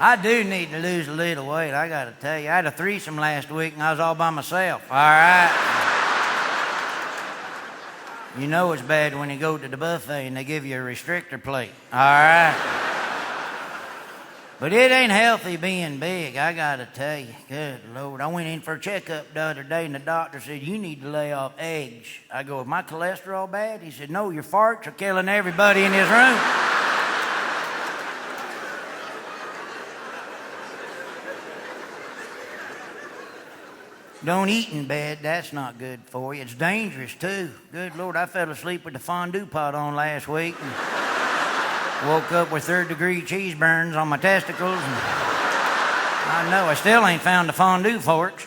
I do need to lose a little weight, I got to tell you. I had a threesome last week, and I was all by myself, all right? You know it's bad when you go to the buffet and they give you a restrictor plate, all right? But it ain't healthy being big, I got to tell you. Good Lord. I went in for a checkup the other day, and the doctor said, you need to lay off eggs. I go, is my cholesterol bad? He said, no, your farts are killing everybody in this room. Don't eat in bed, that's not good for you. It's dangerous, too. Good Lord, I fell asleep with the fondue pot on last week and woke up with third-degree cheese burns on my testicles. And I know, I still ain't found the fondue forks.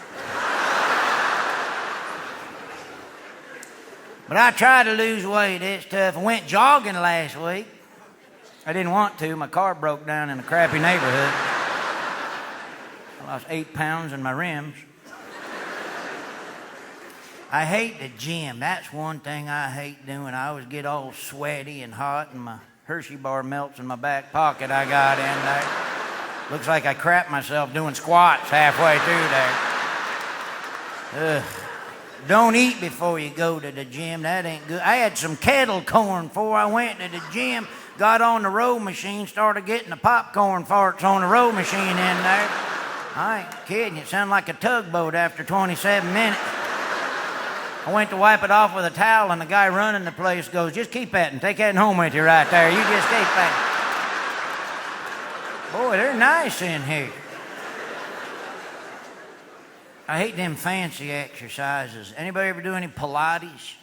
But I tried to lose weight, it's tough. I went jogging last week. I didn't want to, my car broke down in a crappy neighborhood. I lost 8 pounds in my rims. I hate the gym. That's one thing I hate doing. I always get all sweaty and hot, and my Hershey bar melts in my back pocket I got in there. Looks like I crapped myself doing squats halfway through there. Ugh. Don't eat before you go to the gym. That ain't good. I had some kettle corn before I went to the gym. Got on the row machine, started getting the popcorn farts on the row machine in there. I ain't kidding. It sounded like a tugboat after 27 minutes. I went to wipe it off with a towel, and the guy running the place goes, just keep that and take that home with you right there. You just keep that. Boy, they're nice in here. I hate them fancy exercises. Anybody ever do any Pilates?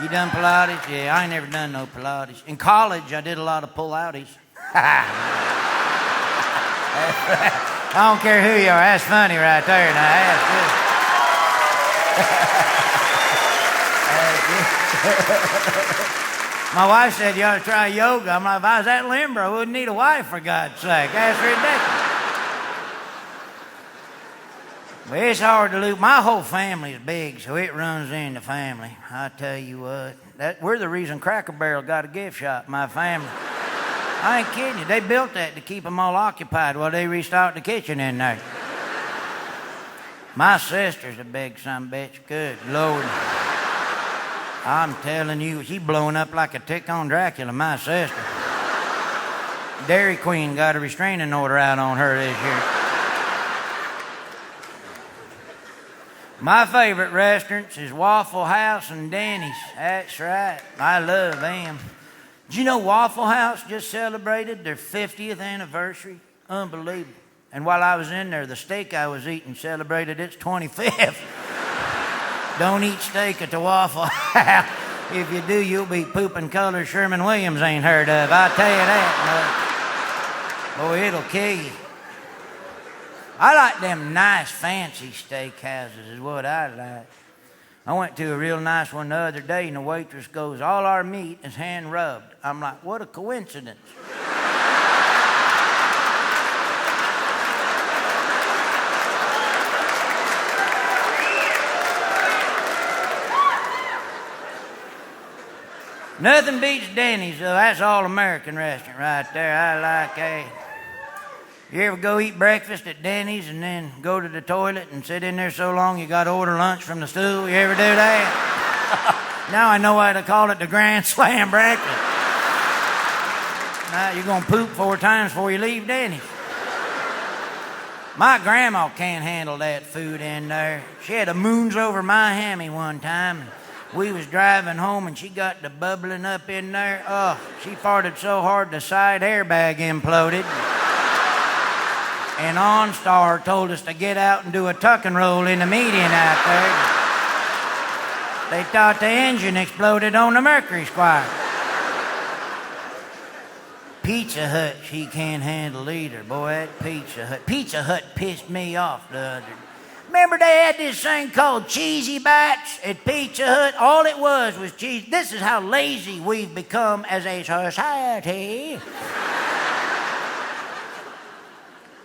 You done Pilates? Yeah, I ain't never done no Pilates. In college, I did a lot of pull-outies. I don't care who you are. That's funny right there. Now, that's good. My wife said you ought to try yoga. I'm like, if I was that limber, I wouldn't need a wife, for God's sake. That's ridiculous. Well, it's hard to lose. My whole family's big, so it runs in the family. I tell you what, we're the reason Cracker Barrel got a gift shop, my family. I ain't kidding you. They built that to keep them all occupied while they restocked the kitchen in there. My sister's a big son of a bitch. Good Lord. I'm telling you, she's blowing up like a tick on Dracula, my sister. Dairy Queen got a restraining order out on her this year. My favorite restaurants is Waffle House and Denny's. That's right. I love them. Did you know Waffle House just celebrated their 50th anniversary? Unbelievable. And while I was in there, the steak I was eating celebrated its 25th. Don't eat steak at the Waffle House. If you do, you'll be pooping colors Sherman-Williams ain't heard of. I tell you that. No. Boy, it'll kill you. I like them nice, fancy steakhouses is what I like. I went to a real nice one the other day, and the waitress goes, all our meat is hand-rubbed. I'm like, what a coincidence. Nothing beats Denny's, though. That's all-American restaurant right there. I like that. You ever go eat breakfast at Denny's and then go to the toilet and sit in there so long you got to order lunch from the stool? You ever do that? Now I know why they call it the Grand Slam breakfast. Now you're going to poop 4 times before you leave Denny's. My grandma can't handle that food in there. She had a moons over my hammy one time. We was driving home and she got the bubbling up in there. Oh, she farted so hard the side airbag imploded. And OnStar told us to get out and do a tuck and roll in the median out there. They thought the engine exploded on the Mercury Squire. Pizza Hut, she can't handle either. Boy, that Pizza Hut. Pizza Hut pissed me off the other day. Remember they had this thing called Cheesy Bites at Pizza Hut? All it was cheese. This is how lazy we've become as a society.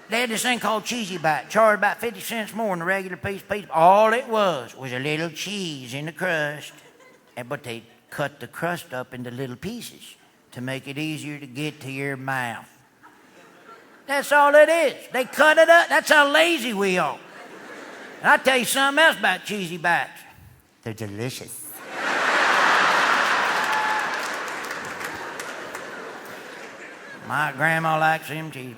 They had this thing called Cheesy Bite, charged about 50 cents more than a regular piece of pizza. All it was a little cheese in the crust, but they cut the crust up into little pieces to make it easier to get to your mouth. That's all it is. They cut it up. That's how lazy we are. And I'll tell you something else about cheesy bites. They're delicious. My grandma likes them cheesy bites.